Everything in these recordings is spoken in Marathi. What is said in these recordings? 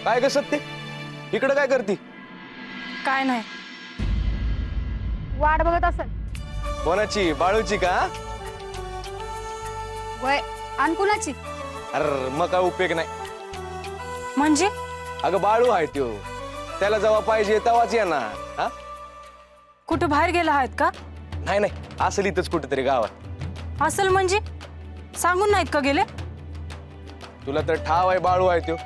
काय ग सत्य, इकडे काय करती? काय नाही, वाट बघत असेल. कोणाची? बाळूची का? वय आणि कुणाची? अरे मग काय उपयोग नाही. म्हणजे अगं बाळू आहे त्यो, त्याला जेव्हा पाहिजे तेव्हाच येणार. हा कुठे बाहेर गेला आहेत का? नाही नाही, असेल इथंच कुठेतरी गावात. असल म्हणजे सांगून नाहीत का गेले? तुला तर ठाव आहे बाळू आहे त्यो.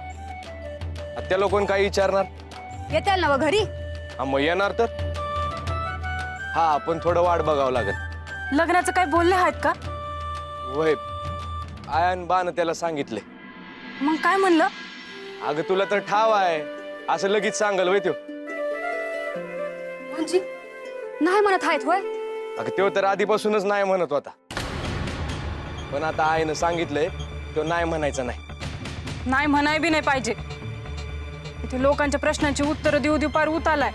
त्या लोकांना काही विचारणार? येतील ना व घरी? हा मग येणार तर. हा पण थोडं वाट बघावं लागेल. लग्नाचं काय बोलले आहेत का? वय आयन बान त्याला सांगितले. मग काय म्हणलं? अगं तुला तर ठाव आहे, असं लगेच सांगल वय त्यो. म्हणजे नाही म्हणत आहेत होय? अगं त्यो तर आधीपासूनच नाही म्हणत होता, पण आता आईनं सांगितलंय तो नाही म्हणायचा नाही. नाही म्हणाय बी नाही पाहिजे. इथे लोकांच्या प्रश्नांची उत्तरं देऊ देऊ पार उतालाय.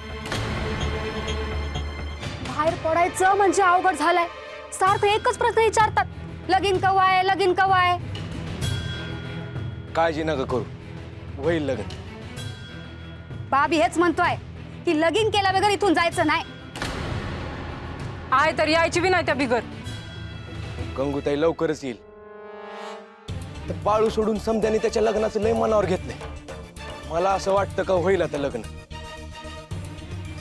बाहेर पडायचं म्हणजे अवघड झालंय. सारखं एकच प्रश्न विचारतात, लगीन कवा आहे, लगीन कवा आहे. काळजी नका करू, होईल लग्न. बाबी हेच म्हणतोय की लगीन केल्या बगैर इथून जायचं नाही. आहे तर यायची बी नाही त्या बिगर. गंगूताई लवकरच येईल. तर बाळू सोडून समद्याने त्याच्या लग्नाचं लय मनावर घेतलंय. मला असं वाटतं का होईल आता लग्न.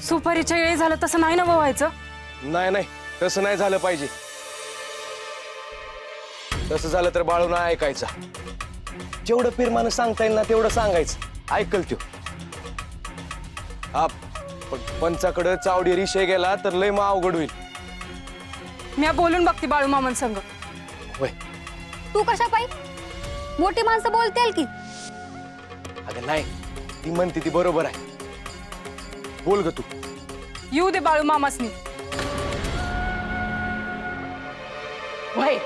सुपारीच्या वेळी झालं तसं नाही ना व्हायचं. नाही नाही, तसं नाही झालं पाहिजे. तसं झालं तर बाळू नाही ऐकायचा. जेवढं पिरमानं सांगता येईल ना तेवढं सांगायचं, ऐकल त्यो. हा पण पंचाकडं चावडी रिशे गेला तर लय मग अवघड होईल. मी बोलून बघते बाळू मामन संग. होय. तू कशा पायी? मोठी माणसं बोलतील की. अगं नाही, ती म्हणते ती बरोबर आहे. बोल ग तू. येऊ दे बाळू मामासनी. वय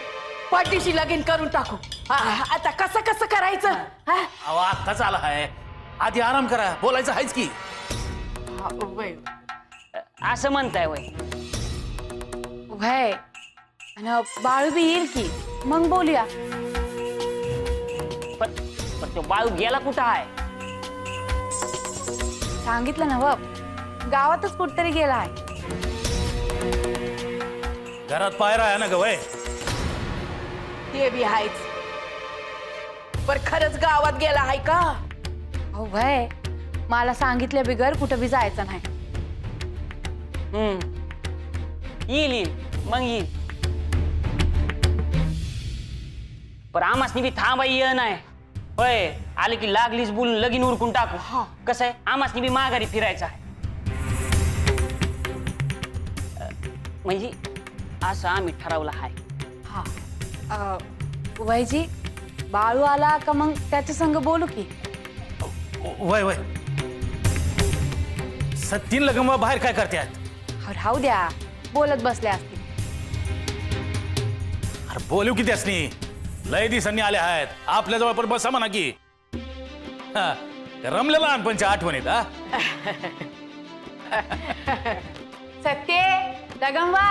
पाठीशी लगीन करून टाकू. आता कसं कसं करायचं? अहो आत्ताच आला आहे, आधी आराम करा, बोलायचं आहेच की. वय असं म्हणताय वय? वय आणि बाळू बी येईल की, मग बोलूया. पण पण तो बाळू गेला कुठं आहे? सांगितलं ना बाप, गावातच कुठतरी गेला आहे. घरात पायरा आहे ना ग वय. ते बी आहेच, पर खरंच गावात गेला आहे का? हो वय, मला सांगितल्या बिगर कुठं बी जायचं नाही. येईल येईल, मग येईल. पण आमासनी बी थांबाई ये नाही. होय, आले की लागलीच बोलून लगीन उरकून टाकू. कसं आहे, आमासनी बी माघारी फिरायचं आहे. म्हणजे असं आम्ही ठरवलं आहे. हा वयजी, बाळू आला का मग त्याच्या संग बोलू की. वय वय, सत्तीन लगन बाहेर काय करतात? राहू द्या, बोलत बसले असतील. अरे बोलू की त्यासनी, लय दिवसांनी आले आहेत आपल्या जवळ. पण बसा म्हणा की. हा, रमले लहानपणच्या आठवणीत. हा सत्ये, दगंवा.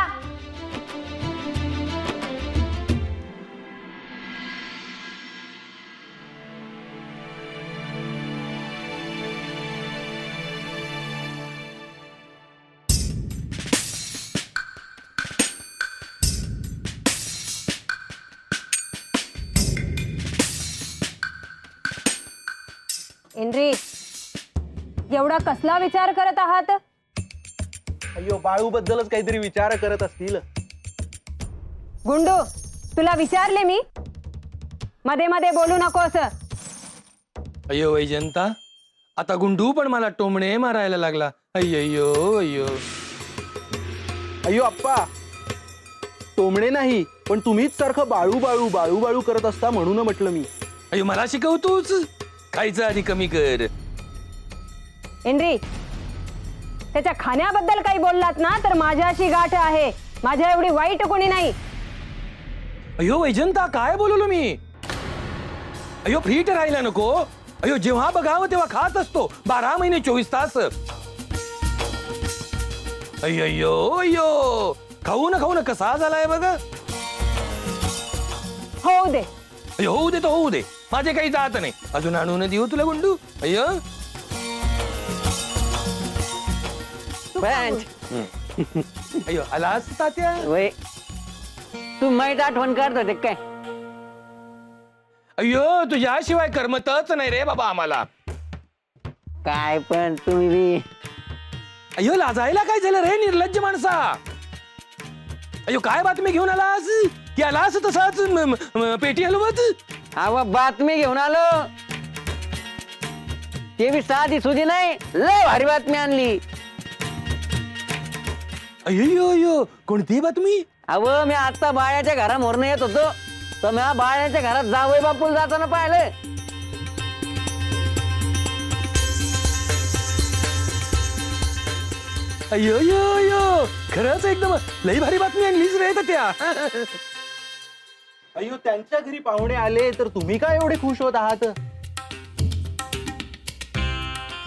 एनरी, एवढा कसला विचार करत आहात? अय्यो, बाळू बद्दलच काहीतरी विचार करत असतील. गुंडू, तुला विचारले मी, मध्ये मध्ये बोलू नकोस. अय्यो वैजंता, आता गुंडू पण मला टोमणे मारायला लागला. अय्यो अय्यो. अय्यो अप्पा, टोमणे नाही, पण तुम्हीच सारखं बाळू बाळू बाळू बाळू करत असता म्हणून म्हटलं मी. अय्यो मला शिकवतोच, खायचं आधी कमी कर. एनरी, त्याच्या खाण्याबद्दल काही बोललात ना तर माझ्याशी गाठ आहे. माझ्या एवढी वाईट कोणी नाही. अय्यो वैजंता, काय बोललो मी? अय्यो फ्रीट राहायला नको. अय्यो जेव्हा बघावं तेव्हा खात असतो, 12 महिने 24 तास. अय्यो अय्यो, खाऊ ना कसा झालाय बघ. होऊ दे. अय्यो होऊ दे तो होऊ दे. माझे काही जात नाही. अजून आणून देऊ तुला गुंडू. अय्यो अय्यो आलास तात्या. वय तू माहीत आठवण करत होते काय? अय्यो तुझ्याशिवाय करमतच नाही रे बाबा आम्हाला. काय पण तुम्ही बी अय्यो लाजायला काय झालं रे निर्लज्ज माणसा. अय्यो काय बातमी घेऊन आलास की आलास तसाच पेटी हलवत. अव बातमी घेऊन आलो. ते बी साधी सुधी नाही, लय भारी बातमी आणली. अय्यो अय्यो कोणती बातमी. अव मी आता बाळ्याच्या घरामोरन येत होतो, तर मी बाळ्याच्या घरात जावई बापूला जाताना पाहिलं. अय्यो अय्यो अय्यो खरंच एकदम लई भारी बातमी आणलीच रे त्या. अय्यो त्यांच्या घरी पाहुणे आले तर तुम्ही काय एवढे खुश होत आहात.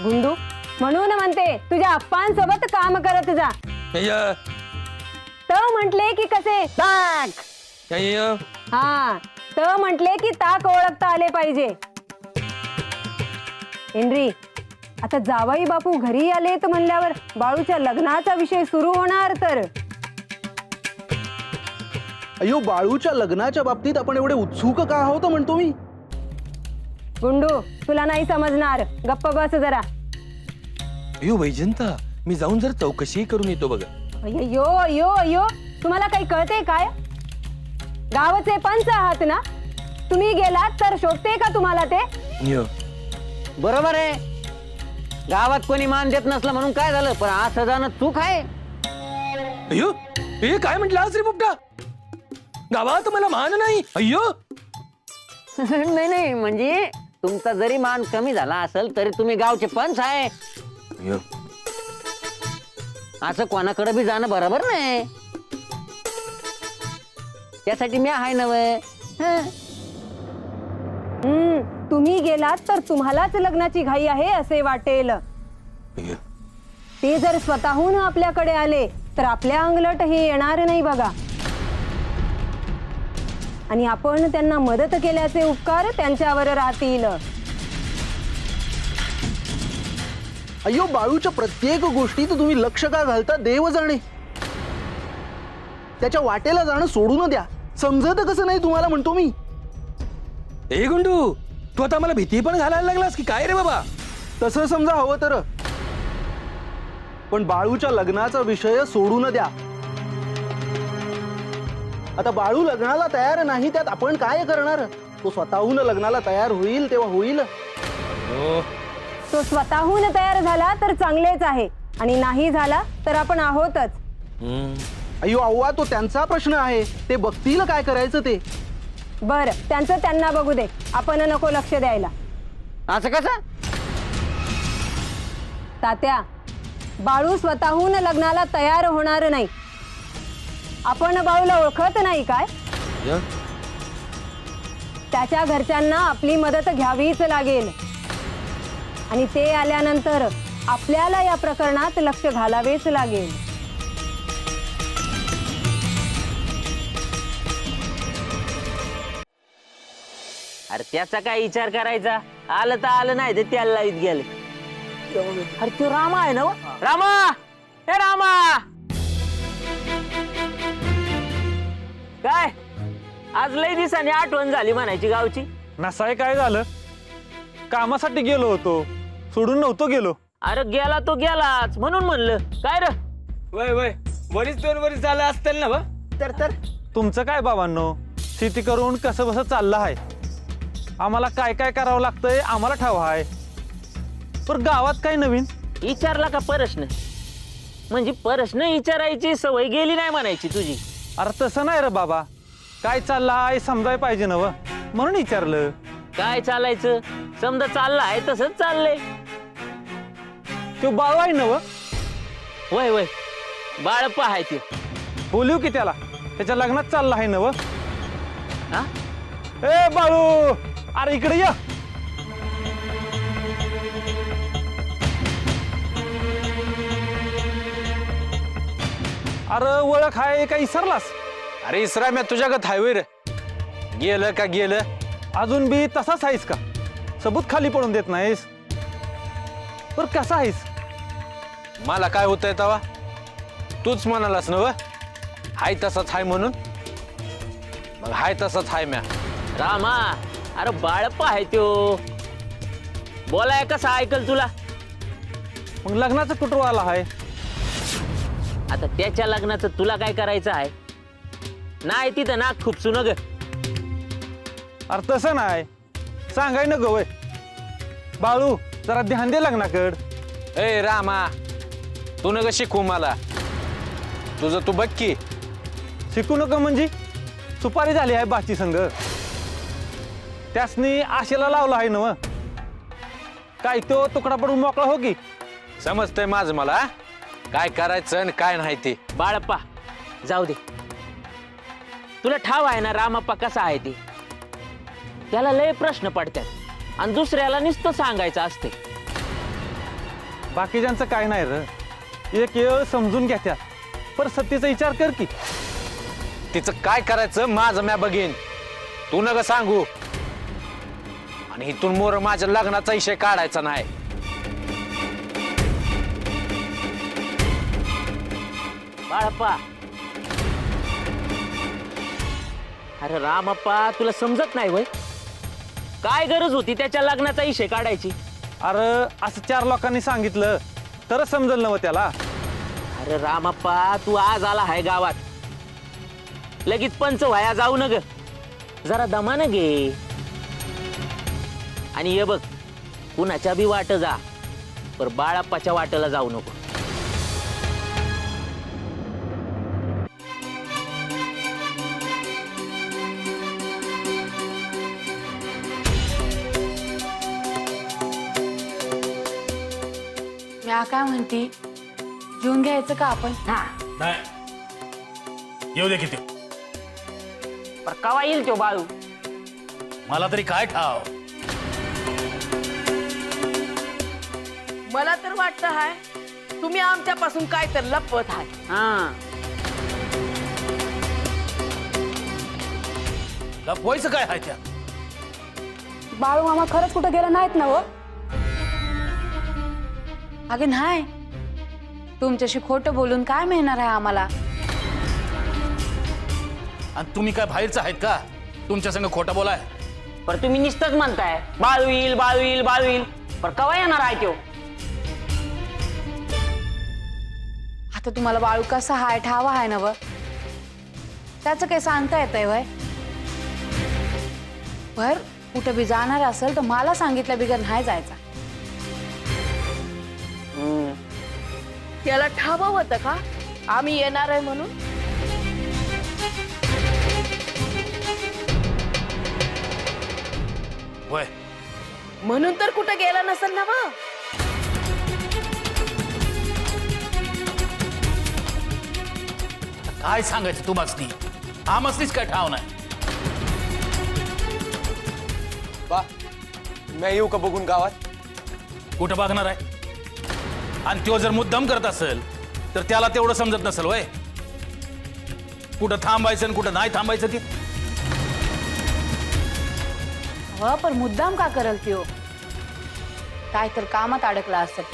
गुंडू म्हणून म्हणते तुझ्या अप्पांसोबत काम करत जा. अय्यो तर म्हटले की कसे ताक. अय्यो हा तर म्हटले की ताक ओळखता आले पाहिजे. हेनरी आता जावाई बापू घरी आले तर म्हणल्यावर बाळूच्या लग्नाचा विषय सुरू होणार तर. अय्यो बाळूच्या लग्नाच्या बाबतीत आपण एवढे उत्सुक का आहोत म्हणतो मी. गुंडू तुला नाही समजणार, गप्प बस जरा. अय्यो वैजंता मी जाऊन जर चौकशी करून येतो बघ. अय्यो अय्यो अय्यो तुम्हाला काही कळते काय. गावाचे पंच आहात ना तुम्ही, गेलात तर शोभते का तुम्हाला ते. अय्यो बरोबर आहे. गावात कोणी मान देत नसलं म्हणून काय झालं, पण असं जाणं चूक आहे. अय्यो हे काय म्हटलं रे पोपटा. गावात मला मान नाही. अय्यो नाही नाही म्हणजे तुमचा जरी मान कमी झाला असेल तरी तुम्ही गावचे पंच आहे. अय्यो असं कोणाकडे बी जाणं बरोबर नाही. त्यासाठी मी आहे नव. तुम्ही गेलात तर तुम्हालाच लग्नाची घाई आहे असे वाटेल. अय्यो ते जर स्वतःहून आपल्याकडे आले तर आपल्या अंगलट हे येणार नाही बघा. आणि आपण त्यांना मदत केल्याचे उपकार त्यांच्यावर राहतील. अय्यो बाळूच्या प्रत्येक गोष्टीत तुम्ही लक्ष का घालता देव जाणे. त्याच्या वाटेला जाणं सोडून द्या. समजत कसं नाही तुम्हाला म्हणतो मी. ए गुंडू तू आता मला भीती पण घालायला लागलास की काय रे बाबा. तसं समजा हवं तर, पण बाळूच्या लग्नाचा विषय सोडून द्या. आता बाळू लग्नाला तयार नाही, त्यात आपण काय करणार. तो स्वतःहून लग्नाला तयार होईल तेव्हा होईल. तो स्वतःहून तयार झाला तर चांगलेच आहे, आणि नाही झाला तर आपण आहोतच. अय्यो अव्वा तो त्यांचा प्रश्न आहे, ते बघतील काय करायचं ते. बर त्यांचं त्यांना बघू दे, आपण नको लक्ष द्यायला. असं कसं. तात्या बाळू स्वतःहून लग्नाला तयार होणार नाही. आपण बाळूला ओळखत नाही काय. त्याच्या घरच्यांना आपली मदत घ्यावीच लागेल, आणि ते आल्यानंतर आपल्याला या प्रकरणात लक्ष घालावेच लागेल. अरे त्याचा काय विचार करायचा. आलं तर आलं, नाही तर त्याला लाईत गेले. अरे तो रामा आहे ना. रामा हे रामा काय आज लई दिवसाने आठवण झाली म्हणायची गावची. नसाय काय झालं. कामासाठी गेलो होतो, सोडून नव्हतो गेलो. अरे गेला तो गेलाच म्हणून म्हणलं. काय रे वय वय वरीच 2 वर्ष झालं असतील ना बा. तर तुमचं काय बाबांनो, शेती करून कसं बसं चाललं आहे. आम्हाला काय काय करावं लागतंय आम्हाला ठाव आहे. पण गावात काय नवीन. विचारला का प्रश्न, म्हणजे प्रश्न विचारायची सवय गेली नाही म्हणायची तुझी. अरे तसं नाही रे बाबा, काय चाललं आहे समजाय पाहिजे ना व, म्हणून विचारलं. काय चालायचं, समजा चाललं आहे तसंच चाललंय. तो बाळू आहे ना व. वय वय बाळप्पा आहे ते. बोलू की त्याला, त्याच्या लग्नात चाललं आहे ना व. हा ए बाळू अरे इकडे या. अरे ओळख आहे का विसरलास. अरे इसरा मी तुझ्याकडे हायवे रे. गेलं का गेलं. अजून बी तसाच आहेस का? सबूत खाली पडून देत नाहीस. पर कसा आहेस? मला काय होतंय तवा? तूच म्हणालास ना व हाय तसाच हाय म्हणून. मग हाय तसाच हाय म्या. रामा, अरे बाळप्पा आहे त्यो, बोलाय कसा ऐकल तुला? मग लग्नाचं कुठं आला आहे? आता त्याच्या लग्नाचं तुला काय करायचं आहे? नाही तिथं नाक खुपसू न ग. अरे तसं नाही, सांगाय न गवय. बाळू जरा ध्यान दे लग्नाकड. ए रामा, तू नका शिकू मला. तुझं तू बघ की. शिकू नका म्हणजे? सुपारी झाली आहे बाची संघ. त्यासनी आशेला लावला आहे ना. काय तो तुकडा पडून मोकळा हो की. समजतंय माझं मला काय करायचं आणि काय नाही ते. बाळप्पा जाऊ दे, तुला ठाव आहे ना रामप्पा कसा आहे ते. त्याला लय प्रश्न पडतात आणि दुसऱ्याला नुसतं सांगायचं असते. बाकीच्यांचं काय नाही र. एक वेळ समजून घेत्या, पर सत्तेचा विचार कर की. तिचं काय करायचं माझं म्या बघीन. तू नका सांगू. आणि इथून मोर माझ्या लग्नाचा विषय काढायचा नाही. बाळप्पा, अरे रामप्पा तुला समजत नाही वय? काय गरज होती त्याच्या लग्नाचा विषय काढायची? अरे असं 4 लोकांनी सांगितलं तरच समजल नव त्याला. अरे रामप्पा, तू आज आला आहे गावात, लगेच पंच व्हाया जाऊ न ग. जरा दमानं घे. आणि ये बघ, कुणाच्या बी वाट जा, पर बाळप्पाच्या वाटेला जाऊ नको. मी काय म्हणती, जेवून घ्यायचं का आपण? नाही, येऊ दे किती. पर कवा येईल तो बाळू? मला तरी काय ठाव. मला तर वाटतं हाय तुम्ही आमच्यापासून काय तर लपवत आहे. हा, लपवायचं काय आहे त्या? बाळू मामा खरंच कुठं गेला नाहीत ना हो? अगं नाही, तुमच्याशी खोटं बोलून काय मिळणार आहे आम्हाला? आणि तुम्ही काय बाहेरचं आहेत का तुमच्या संग खोटा बोलाय? पर तुम्ही नुसतंच म्हणताय बाळू येईल, बाळू येईल, बाळू येईल, पर कवा येणार आहे तो? आता तुम्हाला बाळू कसा हाय ठावा आहे ना व? त्याचं काही सांगता येतंय वय? बर कुठं बी जाणार असेल तर मला सांगितलं बिगर नाही जायचा. त्याला ठाव होतं का आम्ही येणार आहे म्हणून? वय म्हणून तर कुठं गेला नसेल ना व? काय सांगायचं तुम्हाच नाही, आमचनीच काय ठाव नाही. बा मी येऊ का बघून गावात? कुठं बघणार आहे? आणि तो जर मुद्दाम करत असेल तर त्याला तेवढं समजत नसेल वय, कुठं थांबायचं आणि कुठं नाही थांबायचं ते. हो पण मुद्दाम का करल त्यो? काय तर कामात अडकला असेल.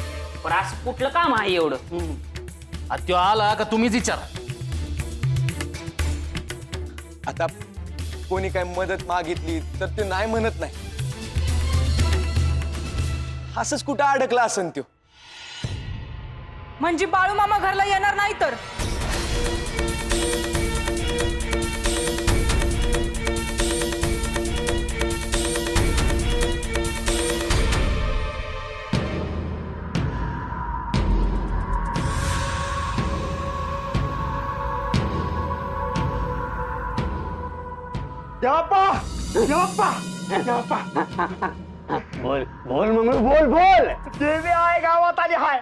पर असं कुठलं काम आहे एवढं? आता तो आला का तुम्हीच विचारा. आता कोणी काय मदत मागितली तर ते नाही म्हणत नाही. असंच कुठं अडकला असन त्यो. म्हणजे बाळू मामा घरला येणार नाही तर? बोल बोल मग बोल बोल. देवी आहे गावात आली आहे.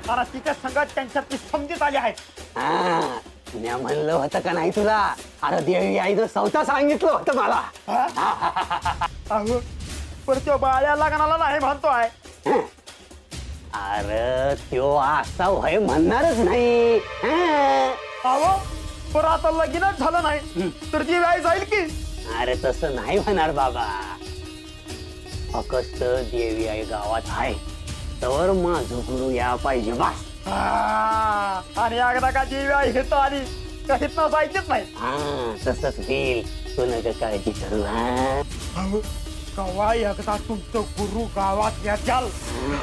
आणि तिच्या संगत त्यांच्यातली समजीत आली आहे. मी म्हणलं होतं का नाही तुला? अरे देवी आईचं सौता सांगितलं होतं मला. अहो पण तो बाळ्या लग्नाला नाही म्हणतोय. अरे त्यो असा होय म्हणणारच नाही. अहो पण आता लगीनच झालं नाही तर देवी आई जाईल की? अरे तसं नाही होणार बाबा. फक्त देवी आई गावात आहे तर माझं गुरु या पाहिजे बस. आणि एकदा का देवी आई हित आली का हितनं जायचीच नाही. हा तसंच होईल. तू नका काळजी करू. अहो, कवा एकदा तुमचं गुरु गावात याच्याल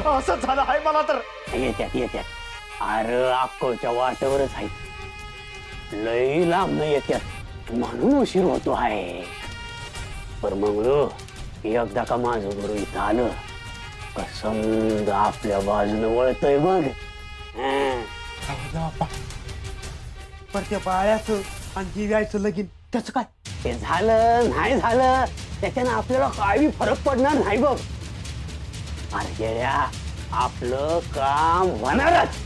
असं झालं आहे मला तर. येत्यात येत्यात. अरे अक्कोच्या वाटेवरच आहे. लई लांब येत्यात म्हणून उशीर होतो आहे. पर मंगळू एकदा का माझं गुरु इथं आलं का समजा आपल्या बाजूने वळतय बघ. पर त्या बाळ्याचं आणि देवी आईचं लगीन त्याचं काय? ते झालं नाही झालं त्याच्यानं आपल्याला काही फरक पडणार नाही बघ. अरे गेल्या आपलं काम होणारच.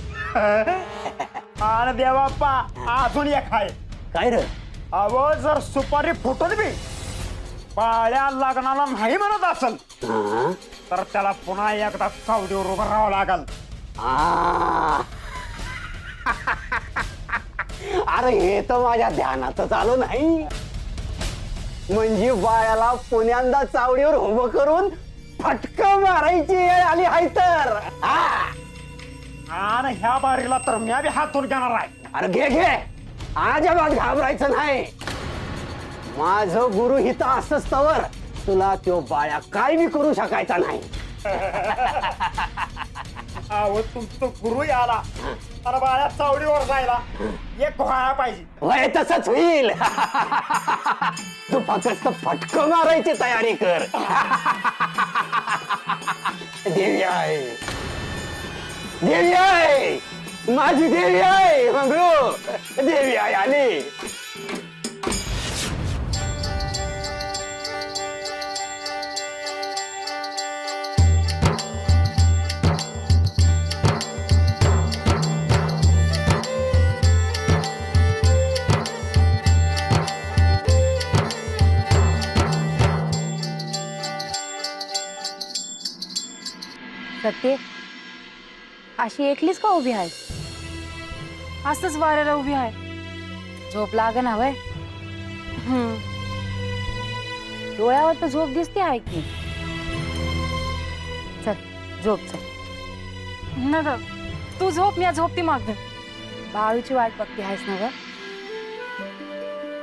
आणि देवाप्पा अजून एक आहे. काय रे? अहो जर सुपारी फुटत बी बाळ्या लग्नाला नाही म्हणत असल हा? तर त्याला पुन्हा एकदा कावडीवर उभं राहावं लागल. आ. अरे हे तर माझ्या ध्यानातच आलं नाही. म्हणजे बाळ्याला पुण्यांदा चावडीवर उभं करून फटका मारायची वेळ आली आहे तर. आणि ह्या बारीला तर मी बी हातून घेणार आहे. अरे घे घे. अजिबात घाबरायचं नाही. माझं गुरु हित असंच तवर तुला तो बाळ्या काय बी करू शकायचा नाही. अहो तुमचं गुरु आला आणि बाळ्या चावडीवर जायला एक व्हायला पाहिजे. वय तसंच होईल. तू फक्त फटकं मारायची तयारी कर. देवी आहे देवी आहे माझी देवी आहे मंगळू. देवी आहे आली. सत्य अशी एकलीच का उभी आहे? असंच वाऱ्याला उभी आहे. झोप लाग ना वय. डोळ्यावर तर झोप दिसते आहे की. चल झोप चल. नग तू झोप मी झोपती मागं. बाळूची वाट बघते आहेस ना ग.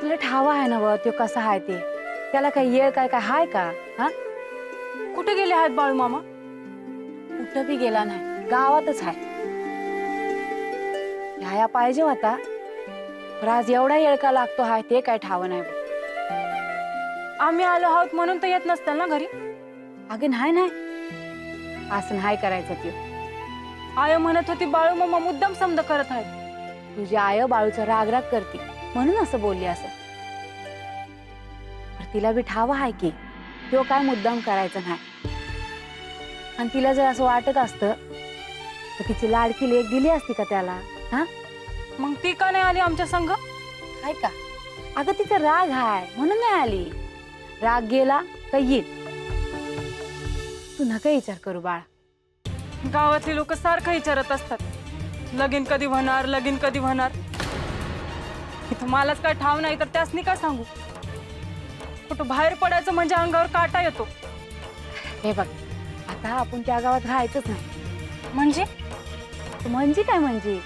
तुला ठावा आहे ना व तो कसा आहे ते. त्याला काही येळ काय काय हाय का? हा कुठे गेले आहेत बाळू मामा? कुठं बी गेला नाही गावातच आहे. ह्या पाहिजे होता पण आज एवढा येळका लागतो हाय ते काय ठाव नाही बघ. आम्ही आलो आहोत म्हणून तर येत नसताल ना घरी. अगं नाही नाही असं नाही करायचं ते. आय म्हणत होती बाळू मामा मुद्दाम समज करत आहेत. तुझी आय बाळूचा रागराग करते म्हणून असं बोलली असं. तिला बी ठाव आहे की तो काय मुद्दाम करायचं नाही. आणि तिला जर असं वाटत असतं तर तिची लाडकी लेक दिली असती का त्याला? हा मग ती का नाही आली आमच्या संघ? काय का? अगं तिचा राग हाय म्हणून नाही आली. राग गेला का येईल. तू नका विचार करू बाळा. गावातली लोक सारखं विचारत असतात लगीन कधी होणार लगीन कधी होणार. इथं मलाच काय ठाव नाही तर त्यासनी काय सांगू. कुठं बाहेर पडायचं म्हणजे अंगावर काटा येतो. हे बघ आता आपण त्या गावात राहायचंच नाही. म्हणजे काय म्हणजे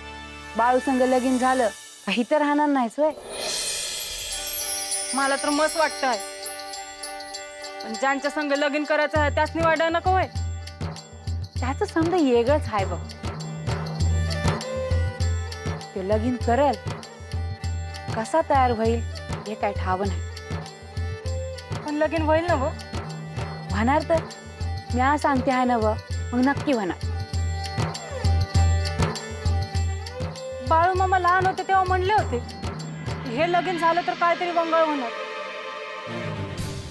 बाळू संग लगीन झालं काही तर राहणार नाहीस वय. मला तर मस्त वाटतंय पण ज्यांच्या संग लगीन करायचं आहे त्यासनी वाटाय नको होय. त्याचं समजा वेगळंच आहे बघ. ते लगीन करल कसा तयार होईल हे काय ठाव नाही. पण लगीन होईल ना व? होणार तर मी आज सांगते आहे ना व मग नक्की होणार. बाळू मामा लहान होते तेव्हा म्हणले होते हे लगीन झालं तर काहीतरी वंगळ होणार.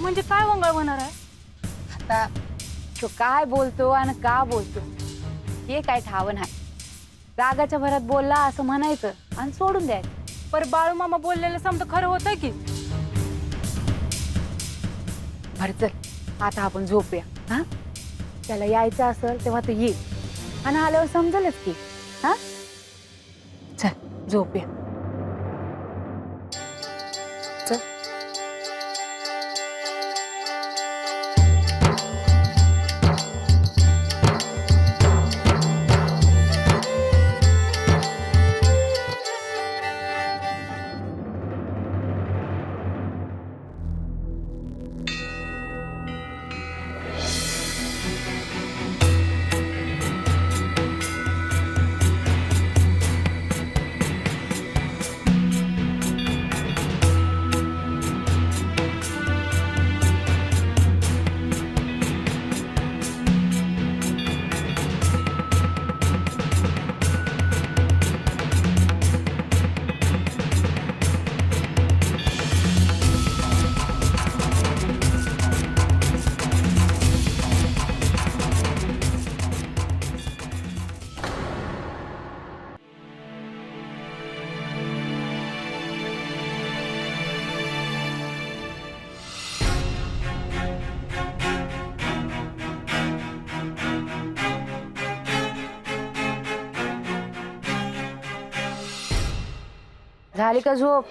म्हणजे काय वंगळ होणार आहे? आता तो काय बोलतो आणि का बोलतो हे काय ठाव नाही. रागाच्या भरात बोलला असं म्हणायचं आणि सोडून द्यायचं. पर बाळू मामा बोललेलं समजा खरं होतंय की. बरं चल आता आपण झोपूया. हा त्याला यायचं असेल तेव्हा तो येईल आणि आल्यावर समजेलच की. हा चल झोपूया. चल झाली का झोप?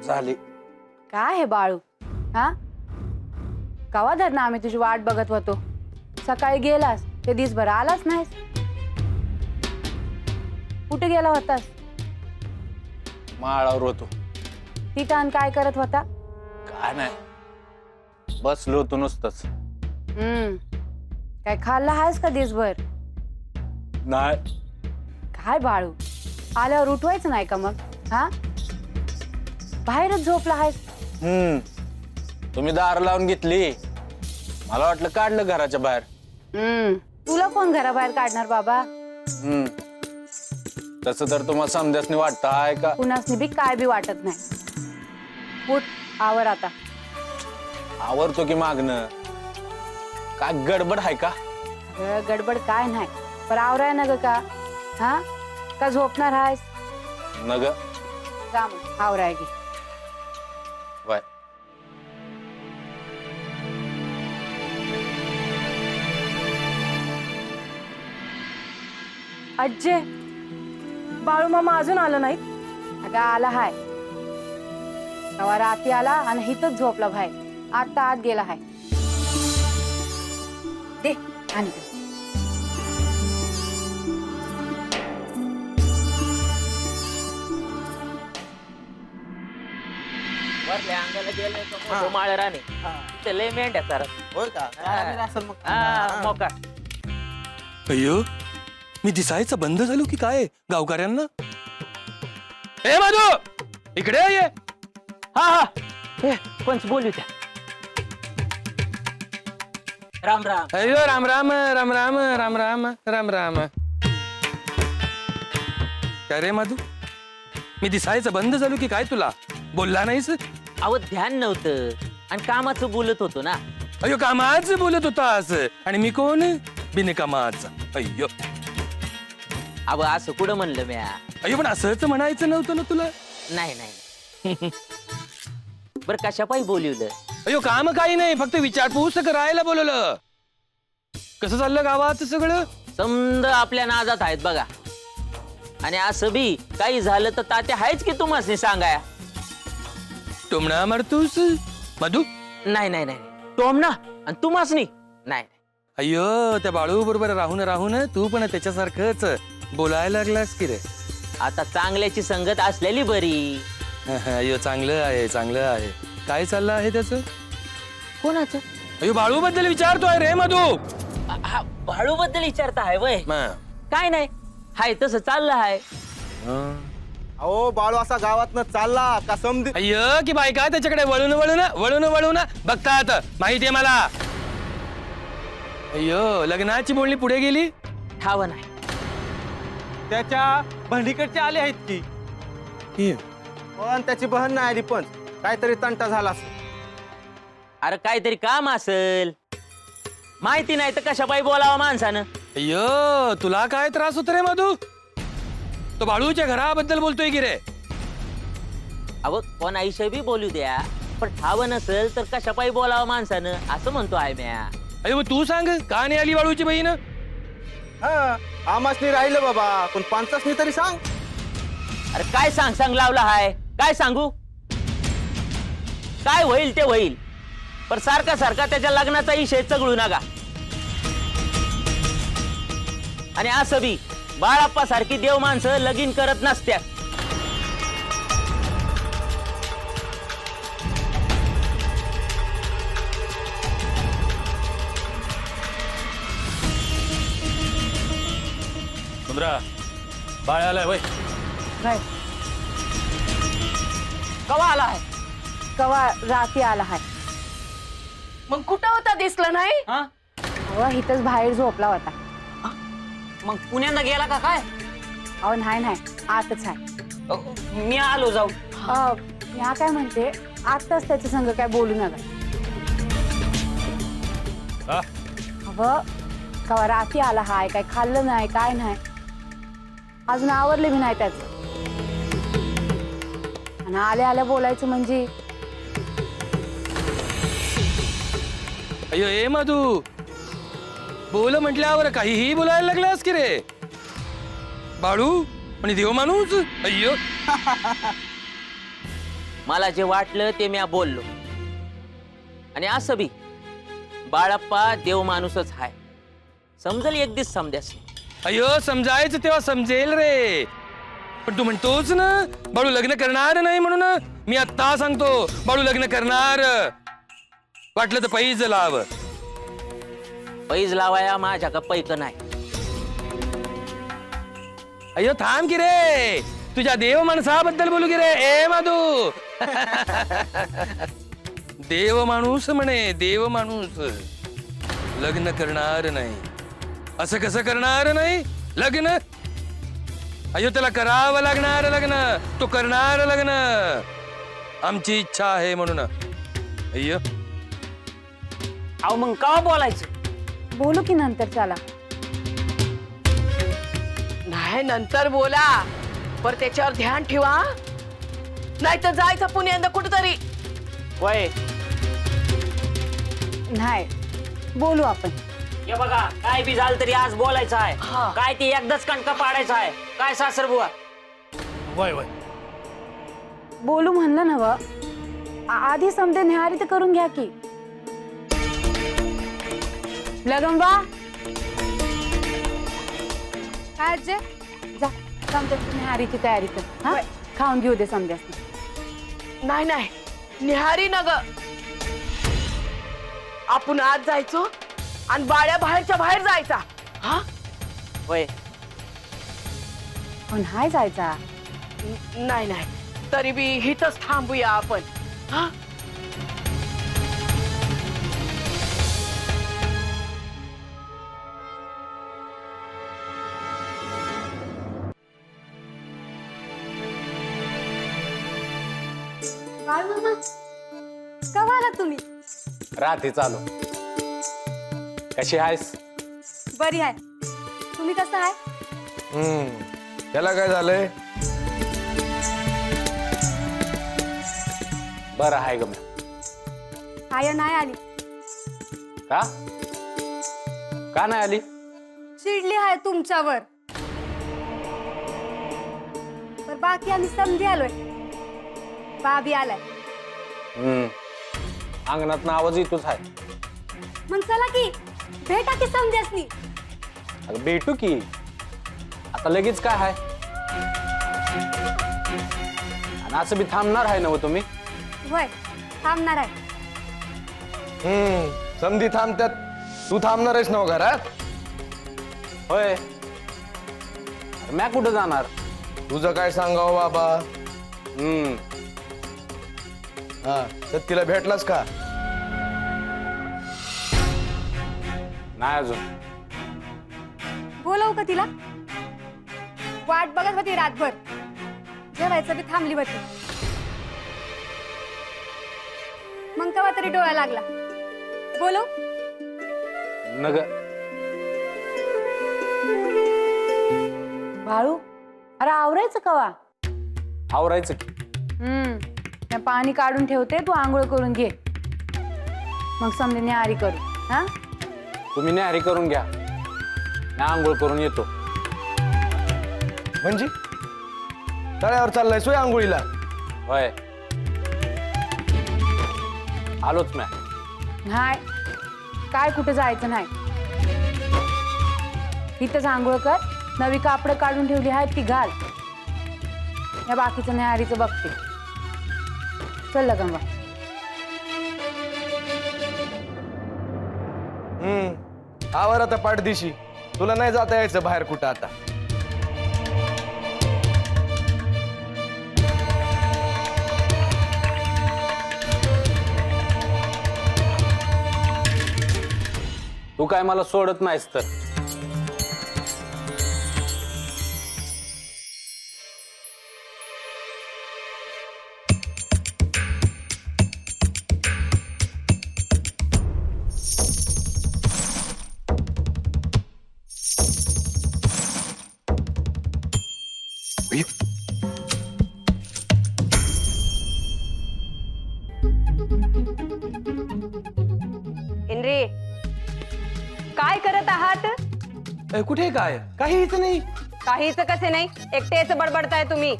झाली. काय हे बाळू, हा? कवा धर ना आम्ही तुझी वाट बघत होतो. सकाळी गेलास ते दिसभर आलाच नाहीस. कुठे गेला होतास? माळावर होतो. तिथं काय करत होता? काय नाही, बसलो होतो नुसतंच. काय खाल्लं आहेस का दिसभर? नाही. काय बाळू, आल्यावर उठवायचं नाही का मग? हा, बाहेरच झोपला आहेस. तुम्ही दार लावून घेतली, मला वाटलं काढलं घराच्या बाहेर. तुला कोण घराबाहेर काढणार बाबा? तसं तर तुम्हाला समजासनी वाटतं आहे का? कुणासनी बी काय बी वाटत नाही. उठ, आवर आता. आवरतो की मागणं. काय गडबड आहे का? गडबड काय नाही, पण आवराय ना ग का? हा, का झोपणार आहेस? नग जा मग आवराय गे. बाय. आज्जे, बाळू मामा अजून आलं नाहीत? अगं आला हाय. कवा रात्री आला आणि हिथंच झोपला भाई. आता आत गेला हाय. दे आणि दे. वरल्या अंगाला गेले तो माळराने ते लय मेंढ्या सर. होय का? हा मोका. अय्यो, मी दिसायचं बंद झालो की काय गावकऱ्यांना? ए माधू, इकडे ये. हा हा कोणच बोलू त्या. राम राम. अय्यो, राम राम राम राम राम राम राम राम. काय रे माधू, मी दिसायचं बंद झालो की काय? तुला बोलला नाहीस? अहो ध्यान नव्हतं आणि कामाचं बोलत होतो ना. अय्यो, कामाच बोलत होतास आणि मी कोण? बिनकामाचा. अय्यो अहो असं कुठं म्हणलं म्या? अय्यो, पण असंच म्हणायचं नव्हतं ना तुला? नाही नाही. बर कशा पायी बोलवलं? अय्यो, काम काही नाही, फक्त विचारपूस करायला बोलवलं. कसं चाललं गावात सगळं? समज आपल्या नादात आहेत बघा. आणि असं बी काही झालं तर तात्या आहेच की तुम्हाला सांगाया. टोमणा मारतोस मधू? नाही नाही नाही, टोमना आणि तुम्हाच नाही. अय्यो, त्या बाळू बरोबर राहून राहून तू पण त्याच्यासारखंच बोलायला लागलास की रे. आता चांगल्याची संगत असलेली बरी. अय्यो, चांगलं आहे चांगलं आहे. काय चाललं आहे त्याचं? कोणाचं? अय्यो, बाळू बद्दल विचारतोय रे मधू. भाडू बद्दल विचारता आहे वय? म. काय नाही, हाय तसं चाललं आहे. अहो बाळू असा गावातनं चालला का समधी. अय्यो, की बायका त्याच्याकडे वळून वळून वळून वळून बघतात, माहितीये मला. अय्यो, लग्नाची बोलणी पुढे गेली. ठाव नाही. त्याच्या बहिणीकडचे आले आहेत की. पण त्याची बहीण नाही आली, पण काहीतरी तंटा झाला असेल. अरे काहीतरी काम असेल, माहिती नाही तर कशा पायी बोलावं माणसानं. अय्यो, तुला काय त्रास होत रे मधू? तो बाळूच्या घराबद्दल बोलतोय की रे? अव कोण आयुष्य बी बोलू द्या, पण ठाव नसेल तर कशा पायी बोलावं माणसानं असं म्हणतो आहे म्या. अय्यो, मग तू सांग, का नाही आली बाळूची बहीण? हा, आमासनी राहिलं बाबा, पण पंचासनी तरी सांग. अरे काय सांग लावला हाय, काय सांगू? काय होईल ते होईल, पण सारखा सारखा त्याच्या लग्नाचा विषय चगळू नका. आणि असं बी बाळाप्पा सारखी देव माणसं लगीन करत नसत्यात. सुंदरा, बाळ आलाय वय? नाही, कवा आला आहे? कवा रात्री आला हाय. मग कुठं होता दिसलं नाही? हा? अहो, हिथंच बाहेर झोपला होता. मग पुण्यांदा गेला का काय? अहो नाही, आतच आहे. मी आलो जाऊ. मी काय म्हणते, आताच त्याच्या संग काय बोलू नका. अहो, कवा रात्री आला हाय, काय खाल्लं नाही काय नाही, अजून आवरले बी नाही त्याच. आणि आल्या बोलायचं म्हणजे. अय्यो, ए मधू, बोल म्हटल्यावर काहीही बोलायला लागलास की रे बाळू आणि देव माणूस अय्यो. मला जे वाटलं ते मी बोललो आणि असं बी बाळप्पा देव माणूसच हाय समजल एक दिवस समजास. अय्यो समजायचं तेव्हा समजेल रे पण तू म्हणतोच ना बाळू लग्न करणार नाही म्हणून मी आत्ता सांगतो बाळू लग्न करणार. वाटलं तर पैज लाव. पैज लावाया माझ्या का पैक नाही. अय्यो थांब की रे तुझ्या देव माणसाबद्दल बोलू की रे ए माधू. देव माणूस म्हणे देव माणूस लग्न करणार नाही. असं कसं करणार नाही लग्न. अय्यो त्याला करावं लागणार लग्न. तो करणार लग्न. आमची इच्छा आहे म्हणून. अय्यो अहो मग का बोलायचं. बोलू की नंतर चला. नाही नंतर बोला पर त्याच्यावर ध्यान ठेवा नाही तर जायचं पुण्यांदा कुठतरी. वय नाही बोलू आपण. हे बघा काय बी झालं तरी आज बोलायचं आहे. हा. काय ते एकदाच कणका पाडायचा आहे. काय सासर बुवा. वय वय बोलू म्हणलं ना व आधी समजे न्याहारी तर करून घ्या की. लगंबा काय जे जा समजा न्याहारीची तयारी कर. हा खाऊन घेऊ दे समजास. नाही नाही निहारी न ग आपण आज जायचो आणि बाळ्या बाहेरच्या बाहेर जायचा. हा वय पण हाय जायचा. नाही नाही तरी बी हिथच थांबूया आपण. हा कवा आला तुम्ही? रात्री चालू. कशी आहेस. बरी आहे. तुम्ही कसं आहे? त्याला काय झालंय. बरं आहे ग. आय नाही आली. का का नाही आली. चिडली आहे तुमच्यावर. पर बाकी आम्ही समधी आलोय. बाबी आलाय. अंगणात आवाज येतोच आहे. मग चला की भेटा की समजासनी. अगं भेटू की आता लगेच काय आहे. आणि असं बी थांबणार आहे ना हो तुम्ही. होय थांबणार आहे. समधी थांबत्यात. तू थांबणार आहेस ना घरात. होय म्या कुठं जाणार. तुझं काय सांगावं बाबा. हा सत्तीला भेटलास का. नाही अजून. बोलवू का तिला. वाट बघत होती रातभर. जेवायचं बी थांबली होती. मग केव्हा तरी डोळा लागला. बोलव. नग बाळू अरे आवरायचं कवा. आवरायचं की. मी पाणी काढून ठेवते तू आंघोळ करून घे. मग समजे न्याहारी करू. हा तुम्ही न्याहारी करून घ्या. मी आंघोळ करून येतो. म्हणजे तळ्यावर चाललाय सोय आंघोळीला. होय आलोच मॅ. नाही काय कुठे जायचं नाही. इथंच आंघोळ कर. नवी कापडं काढून ठेवली आहेत ती घाल. या बाकीचं न्याहारीचं बघते. चल लगंबा. आवर आता पाठदिशी. तुला नाही जाता यायचं बाहेर कुठं आता. तू काय मला सोडत नाहीस तर. हेनरी काय करत आहात? कुठे काय काहीच नाही. काहीच कसे नाही, एकटेच बडबडताय तुम्ही.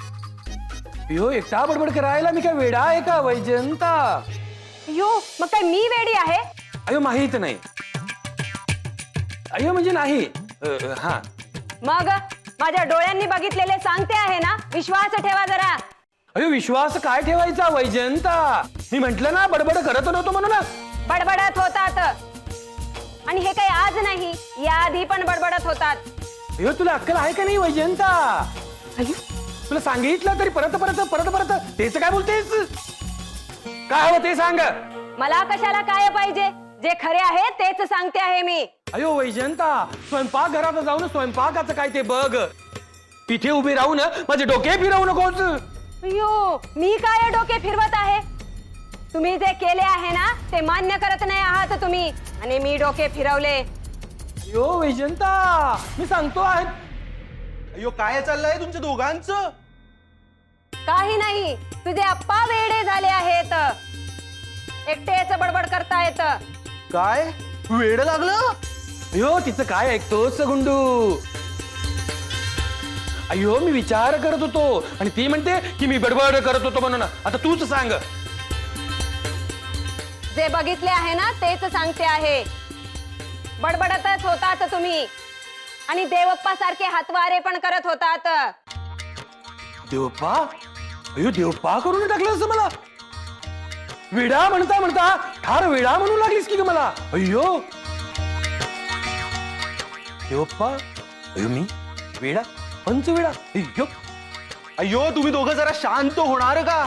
यो एकटा बडबड करायला मी काय वेडा आहे का वैजंता? यो मग काय मी वेडी आहे? अयो माहित नाही. अयो म्हणजे नाही. हा मग माझ्या डोळ्यांनी बघितलेले सांगते आहे ना, विश्वास ठेवा जरा. अयो विश्वास काय ठेवायचा वैजंता? मी म्हंटल ना बडबड करत नव्हतो म्हणून. बडबडत होतात, आणि हे काही आज नाही, याआधी पण बडबडत होतात. अयो तुला अक्कल आहे का नाही वैजंता? तुला सांगितलं तरी परत परत परत परत तेच काय बोलतेस? काय हवं ते सांग. मला कशाला काय पाहिजे? जे खरे आहे तेच सांगते आहे मी. अयो वैजंता, स्वयंपाक घरात जाऊन स्वयंपाकाचं काय ते बघ. तिथे उभी राहून माझे डोके फिरवू नकोस. अयो मी काय डोके फिरवत आहे? तुम्ही जे केले आहे ना ते मान्य करत नाही आहात तुम्ही, आणि मी डोके फिरवले. अयो वैजंता, मी सांगतो आहे. अयो काय चाललंय तुमच्या दोघांचं? काही नाही, तुझे अप्पा वेडे झाले आहेत, एकटेच बडबड करतायत. काय वेड लागलं? अयो तिचं काय ऐकतोस गुंडू? अयो मी विचार करत होतो आणि ती म्हणते की मी बडबड करत होतो म्हणून. आता तूच सांग. जे बघितले आहे ना तेच सांगते आहे. बडबडतच होतात तुम्ही, आणि देवप्पा सारखे हातवारे पण करत होतात. देवप्पा? अयो देवप्पा करून टाकलं असं मला. वेडा म्हणता म्हणता ठार वेडा म्हणू लागलीस की ग मला. अय्यो देवप्पा, अयो मी वेडा, पंचवेडा. अय्यो अयो तुम्ही दोघं जरा शांत होणार का?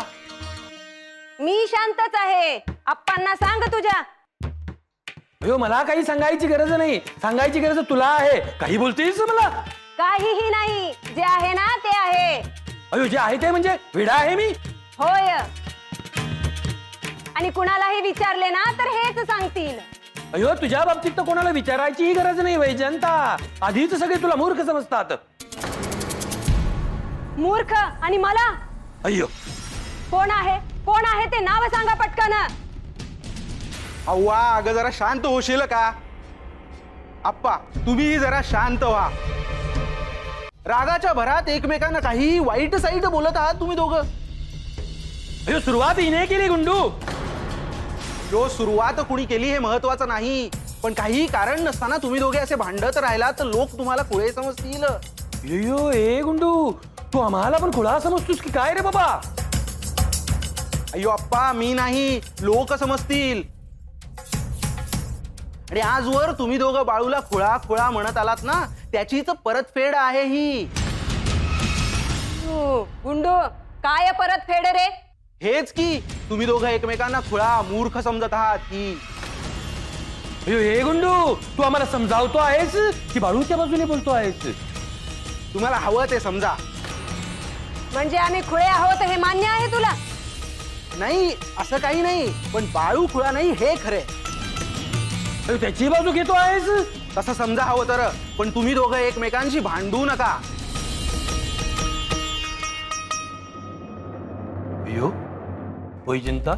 मी शांतच आहे. अप्पांना सांग तुझ्या. अयो मला काही सांगायची गरज नाही, सांगायची गरज तुला आहे. काही बोलतेस मला? काहीही नाही, जे आहे ना ते आहे. अयो जे आहे ते म्हणजे वेडा आहे मी? होय, आणि कुणालाही विचारले ना तर हेच सांगतील. अयो तुझ्या बाबतीत तर कोणाला विचारायची गरज नाही वैजंता. आधीच सगळे तुला मूर्ख समजतात. मूर्ख? आणि मला अय्यो कोण आहे? कोण आहे ते नाव सांगा पटकन. अव्वा अगं जरा शांत होशील का? आप्पा तुम्ही जरा शांत व्हा. रागाच्या भरात एकमेकांना काही वाईट साईट बोलत आहात तुम्ही दोघं. अयो सुरुवात हिने केली गुंडू. जो सुरुवात कुणी केली हे महत्वाचं नाही, पण काही कारण नसताना तुम्ही दोघे असे भांडत राहिलात तर लोक तुम्हाला खुळे समजतील. अयो ए गुंडू, तू आम्हाला पण खुळा समजतोस की काय रे बाबा? अयो अप्पा मी नाही, लोक समजतील. आणि आजवर तुम्ही दोघं बाळूला खुळा खुळा म्हणत आलात ना, त्याचीच परतफेड आहे ही. गुंडू काय परत फेड रे? हेच की तुम्ही दोघं एकमेकांना खुळा मूर्ख समजत आहात की. अयो हे गुंडू, तू आम्हाला समजावतो आहेस की बाळूच्या बाजूने बोलतो आहेस? तुम्हाला हवं ते समजा. म्हणजे आम्ही खुळे आहोत हे मान्य आहे तुला? नाही असं काही नाही, पण बाळू खुळा नाही हे खरे. अयो त्याची बाजू घेतो आहेस? तसं समजा हवं तर, पण तुम्ही दोघं एकमेकांशी भांडू नका. अयो वैजंता,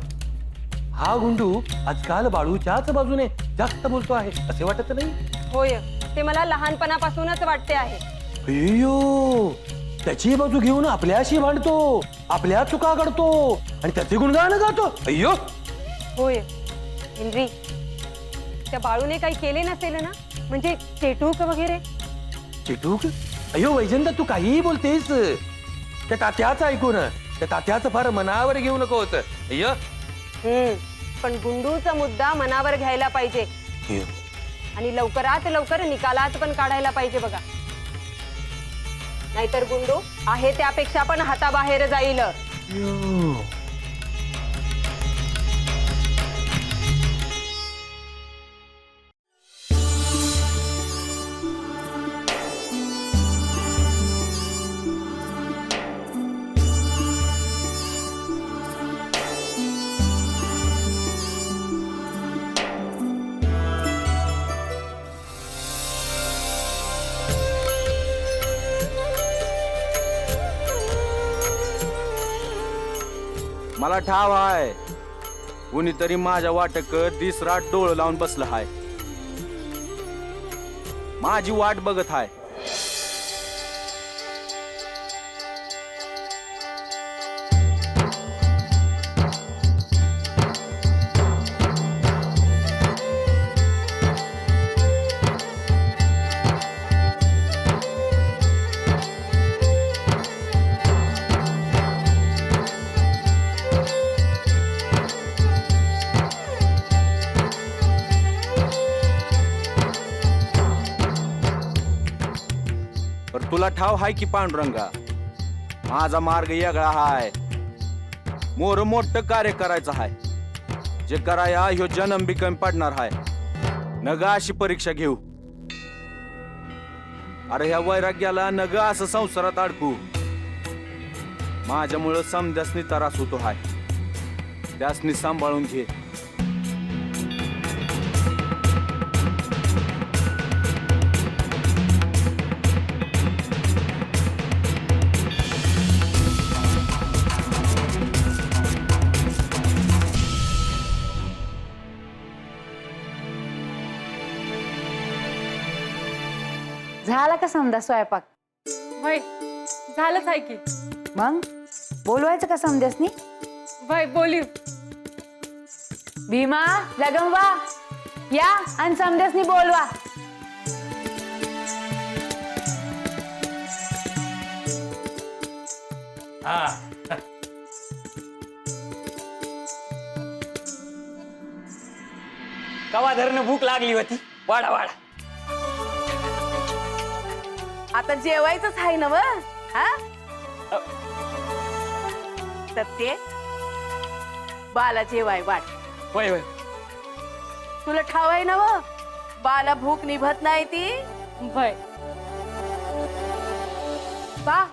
हा गुंडू आजकाल बाळूच्याच बाजूने जास्त बोलतो आहे असे वाटत नाही? होय, ते मला लहानपणापासूनच वाटते आहे. अय्यो त्याची बाजू घेऊन आपल्याशी भांडतो, आपल्या चुका काढतो आणि त्याचे गुणगान गातो. अय्यो होय हेनरी, त्या बाळूने काही केले नसेल ना, म्हणजे चेटूक वगैरे? चिटूक? अयो वैजंता तू काहीही बोलतेस. त्या तात्याचं ऐकून, त्या तात्याचं फार मनावर घेऊ नकोस. अय्यो पण गुंडूचा मुद्दा मनावर घ्यायला पाहिजे, आणि लवकरात लवकर निकालात पण काढायला पाहिजे बघा. नाहीतर गुंडू आहे त्यापेक्षा पण हाताबाहेर जाईल. मला ठाव आहे, कुणीतरी माझ्या वाटक दिसरा डोळ लावून बसलं हाय. माझी वाट बघत हाय. पर तुला ठाव हाय की पांडुरंगा, माझा मार्ग वेगळा हाय. मोर मोठं कार्य करायचं हाय. जे कराया ह्यो जन्म बी कमी पडणार हाय. नग अशी परीक्षा घेऊ. अरे ह्या वैराग्याला नग असं संसारात अडकू. माझ्यामुळं समध्यासनी त्रास होतो हाय. त्यासनी सांभाळून घे. झाला का समजा स्वयंपाक? भाई झालंच आहे की. मग बोलवायचं का समजासनी? भाई बोली. भीमा, लगंबा या आणि समजासनी बोलवा. हा कवा धरणं भूक लागली होती. वाडा वाडा. आता जेवायचंच आहे ना व हा सत्य बाला जेवाय वाट. होय होय. तुला ठाव आहे ना व बाला भूक निभत नाही ती. भाई बा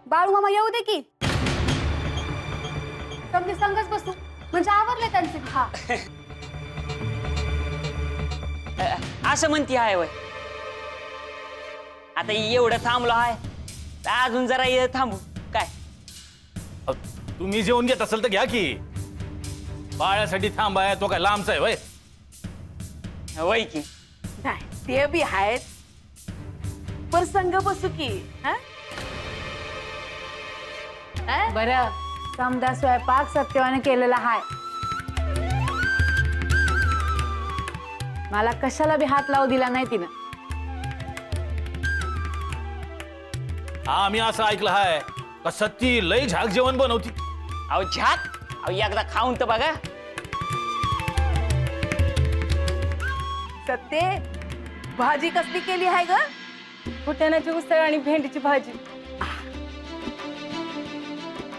बाळू मामा येऊ दे की. समजे संगच बसू म्हणजे आवरले त्यांचे. हा असं म्हणती आहे वय. आता एवढं थांबलो आहे तर अजून जरा थांबू काय. तुम्ही जेवून घेत असेल तर घ्या की. बाळासाठी थांबाय तो काय लांबचा आहे वय. वय की. नाही ते बी आहेत पण संग बसू की. हा बरं, समजा स्वयंपाक सत्यवाने केलेला हाय. मला कशाला बी हात लावू दिला नाही तिनं. हा मी असं ऐकलं हाय का सत्ती लय झाक जेवण बनवती. अहो झाक. अहो एकदा खाऊन तर बघा. सत्य भाजी कसली केली आहे ग? फुटाण्याची उसळ आणि भेंडीची भाजी.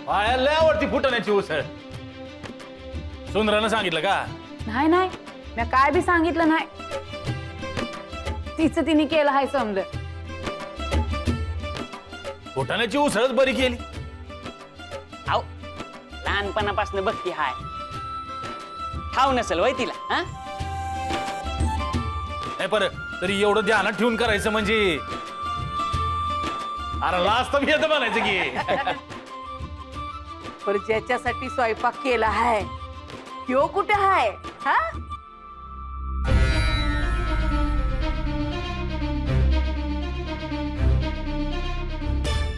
बाळ्या लय आवडती फुटाण्याची उसळ. सुंदरानं सांगितलं का? नाही नाही, मी काय बी सांगितलं नाही. तिचं तिने केलं हाय समज. फुटाण्याची उसळच बरी केली. अहो लहानपणापासून बघती हाय. ठाव नसेल वय तिला. हा नाही पर तरी एवढं ध्यानात ठेवून करायचं म्हणजे अरे लाज तर येतं म्हणायचं की. पण ज्याच्यासाठी स्वयंपाक केला आहे त्यो कुठे आहे? हा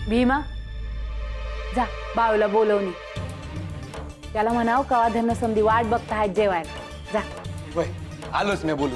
भीमा जा बाळूला बोलवणी. त्याला म्हणाव कवा धरण समधी वाट बघता आहेत जेवायला. जा. वय आलोच मी बोलू.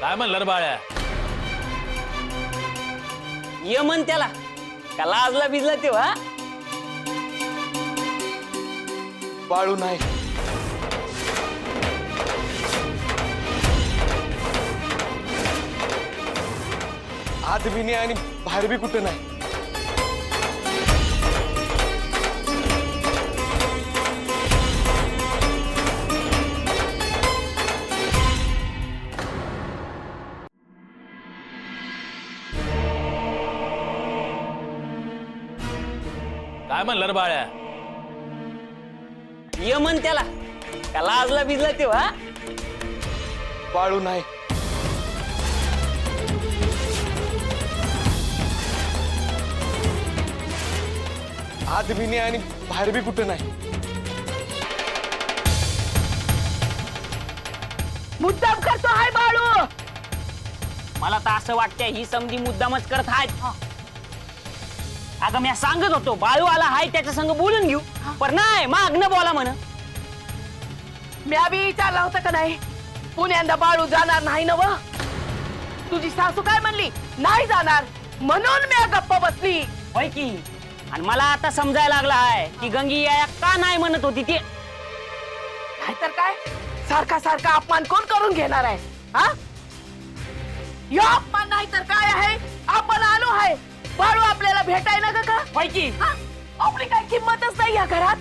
काय म्हणलं रे बाळ्या? ये म्हण त्याला का लाजला भिजला तेव्हा. बाळू नाही. आत बी नाही आणि बाहेर बी कुठं नाही. काय म्हणलं रे बाळ्या? ये म्हण त्याला लाजला बिजला तेव्हा. बाळू नाही. आत बी नाही आणि बाहेर बी कुठं नाही. मुद्दाम करतो हाय बाळू. मला तर असं वाटतंय ही समधी मुद्दामच करत आहेत. अगं मी सांगत होतो बाळू आला हाय त्याच्या संग बोलून घेऊ, पण नाही मागणं बोला म्हण. मी आधी विचारला होता का नाही पुण्यांदा बाळू जाणार नाही ना व. तुझी सासू काय म्हणली? नाही जाणार म्हणून मी गप्प बसली. होय की. आणि मला आता समजायला लागला आहे की गंगी या का नाही म्हणत होती ते. नाहीतर काय सारखा सारखा अपमान कोण करून घेणार आहे? हा यो अपमान नाही तर काय आहे? आपण आलो आहे बाळू आपल्याला भेटायला का? होय की. हा? आपली काय किंमतच नाही या घरात.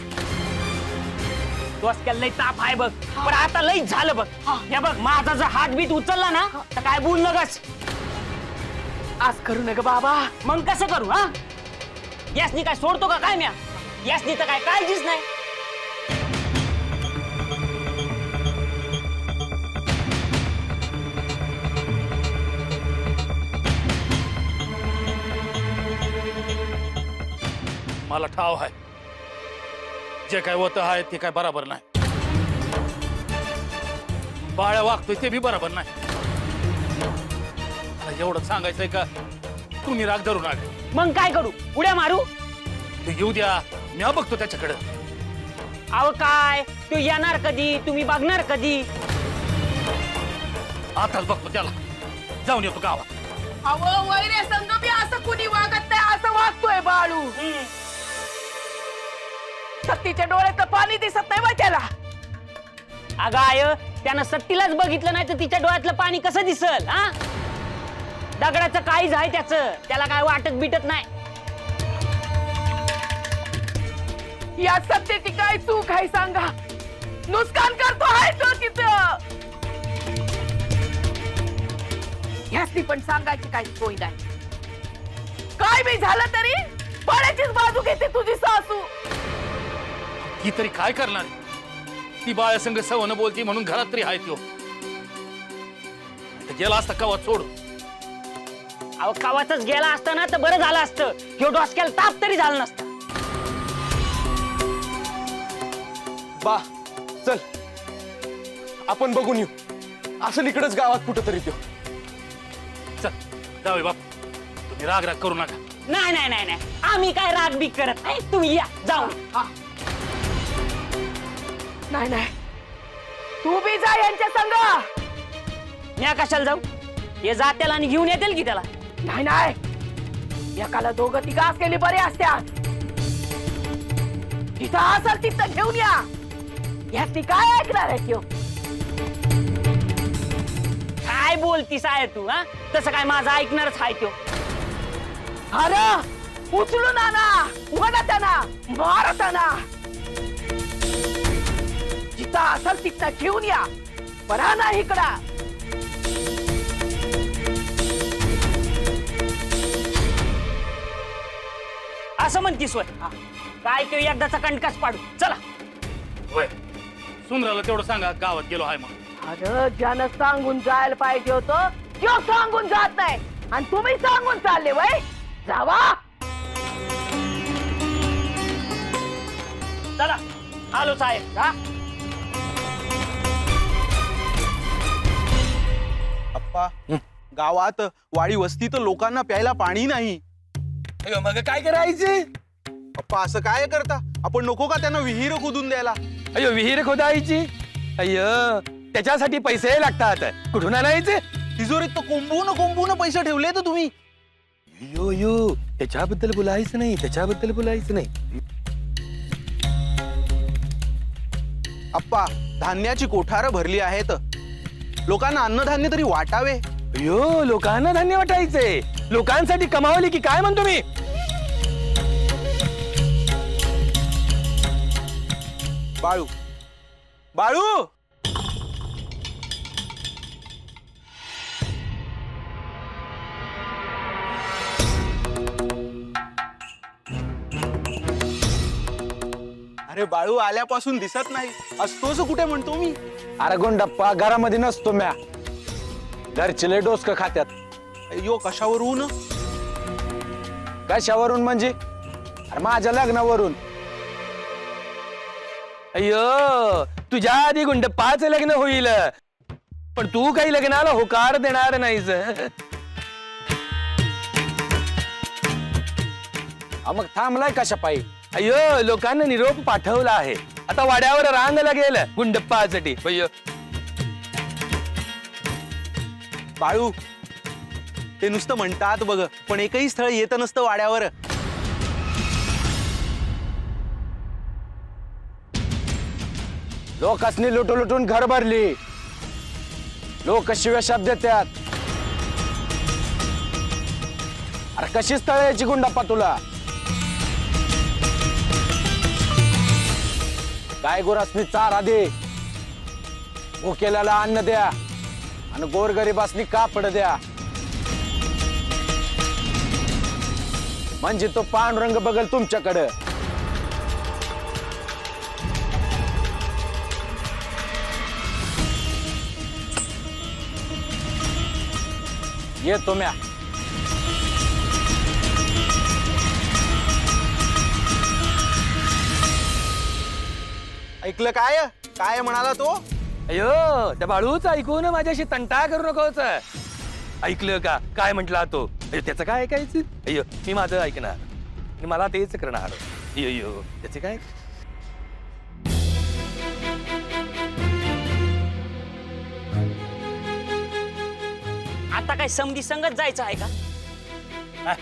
डोसक्याला लई ताप आहे बघ, पण आता लई झालं बघ. हे बघ माझा जर हात बीत उचलला ना तर काय बोल नगस. आज करू नका बाबा. मग कसं करू? हा यासनी काय सोडतो का काय? म्या यासनी तर काय काळजीच नाही. मला ठाव आहे जे काय होतं आहे ते काय बरोबर नाही. बाळ्या वागतोय ते बी बरोबर नाही. मला एवढं सांगायचंय का तुम्ही राग धरू नका. मग काय करू? उड्या मारू? तू येऊ द्या, मी बघतो त्याच्याकडे. अहो काय तू येणार कधी? तुम्ही बघणार कधी? आताच बघतो त्याला. जाऊन येतो गावात. अहो वैरे संग बी असं कुणी वागत नाही असं वागतोय बाळू. सत्तीच्या डोळ्यात पाणी दिसत नाही बा त्याला. अगं आय त्यानं सत्तीलाच बघितलं नाही तर तिच्या डोळ्यातलं पाणी कसं दिसल? हा दगडाचं काहीच आहे त्याचं, त्याला काय वाटत बिटत नाही. या सत्तेची काय चूक आहे सांगा? नुकसान करतो आहे तो तिथं. ह्यासनी पण सांगायची काही सोय नाही. काय बी झालं तरी पाण्याचीच बाजू घेते तुझी सासू. ही तरी काय करणार? ती बाळ्यासंग सवनं बोलती म्हणून घरात तरी आहे तो. गेला असता कवा सोड. अहो कावातच गेला असता ना तर बरं झालं असतं. ह्यो डोसक्याला ताप तरी झाला नसता. बा चल आपण बघून येऊ. असं इकडच गावात कुठं तरी तो. चल जाऊ बाप, तुम्ही राग राग करू नका. नाही नाही नाही नाही आम्ही काय राग बीक करत नाही. तुम्ही या जाऊ. नाही नाही तू बी जा यांच्या संग. म्या कशाला जाऊ? हे जात्याला आणि घेऊन येतील की त्याला. नाही नाही एकाला दोघं तिघं असलेली बरे असत्यात. तिथं असेल तिथं घेऊन या. याची काय ऐकणार आहे त्यो? काय बोलतीस आहे तू? हा तसं काय माझं ऐकणारच आहे त्यो. अरे उचलून आणा, उघडत आणा, मारत आणा. जिथं असेल तिथं घेऊन या. बरा ना इकडा. असं म्हणतीस वय? काय तो एकदाचा कंटकाच पाडू. चला. होय सुंदराला तेवढं सांगा गावात गेलो आहे मग. अरे ज्यानं सांगून जायला पाहिजे होतं त्यो सांगून जात नाही आणि तुम्ही सांगून चालले वय. जावा. चला आलो साहेब. हा अप्पा गावात वाडी वस्तीत लोकांना प्यायला पाणी नाही. मग काय करायचे? अप्पा असं काय करता? आपण नको का त्यांना विहीर खोदून द्यायला? अयो विहीर खोदायची? अय्य त्याच्यासाठी पैसे लागतात. कुठून आणायचे? तिजोरीत तर कोंबून पैसे ठेवले तर तुम्ही. यो यो त्याच्याबद्दल बोलायचं नाही, त्याच्याबद्दल बोलायचं नाही. अप्पा धान्याची कोठारं भरली आहेत. लोकांना अन्नधान्य तरी वाटावे. यो लोकांना धान्य वाटायचे. लोकांसाठी कमावली की काय म्हणतो मी? बाळू बाळू अरे बाळू आल्यापासून दिसत नाही, असतोच कुठे म्हणतो मी. अरे गुंडप्पा घरामध्ये नसतो म्या. घरचे लय डोसकं खात्यात. अय्यो कशावरून? कशावरून म्हणजे? अरे माझ्या लग्नावरून. अय्यो तुझ्या आधी गुंडप्पाचं लग्न होईल, पण तू काही लग्नाला होकार देणार नाहीस. मग थांबलाय कशा पायी? अय्यो लोकांना निरोप पाठवला आहे, आता वाड्यावर रांग लागेल गुंडप्पासाठी. अय्यो बाळू ते नुसतं म्हणतात बघ, पण एकही स्थळ येत नसतं वाड्यावर. लोकांनी लुटून घर भरली. लोक शिव्या शब्द देतात. अरे कशी स्थळ यायची गुंडप्पा तुला? गाय गुरासनी चारा दे, भुकेल्याला अन्न द्या आणि गोरगरीबासनी कापड द्या, म्हणजे तो पांडुरंग बघल तुमच्याकडं. येतो म्या. ऐकलं काय? काय म्हणाला तो? अय्यो त्या बाळूच ऐकून माझ्याशी तंटा करू नकोस. ऐकलं का काय म्हटला तो? अय्यो त्याचं काय ऐकायचं? अय्यो मी माझं ऐकणार आणि मला तेच करणार. अय्यो त्याचे काय? आता काय समधी संगत जायचं आहे का?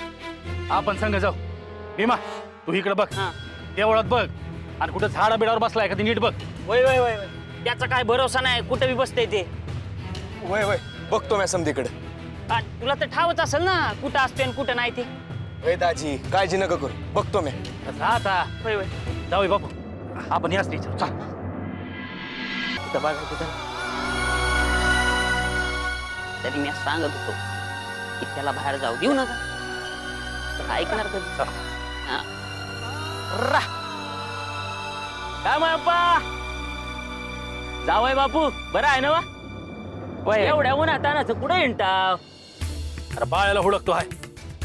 आपण संग जाऊ. भीमा तू इकडे बघ, हा. देवळात बघ, आणि कुठं झाडा बिडावर बसलाय का ते नीट बघ. वय वय वय वय. त्याचा काय भरोसा नाही, कुठं बी बसतंय ते. वय वय बघतो म्या समधीकडे. आणि तुला तर ठावच असेल ना कुठं असते आणि कुठं नाही ते. वय दाजी काळजी नका करू, बघतो म्या. आता वय वय. जाऊ बापू, आपण याच टीचर. कुठं बघा कुठं. तरी मी सांगत होतो की त्याला बाहेर जाऊ देऊ नका, तर ऐकणार कधी? हा. रा. काय बाप्पा जावय बापू, बरं आहे ना वा? एवढ्या उन्हातानाचं कुठं हिंडताव? अरे बाळाला हुडकतो आहे,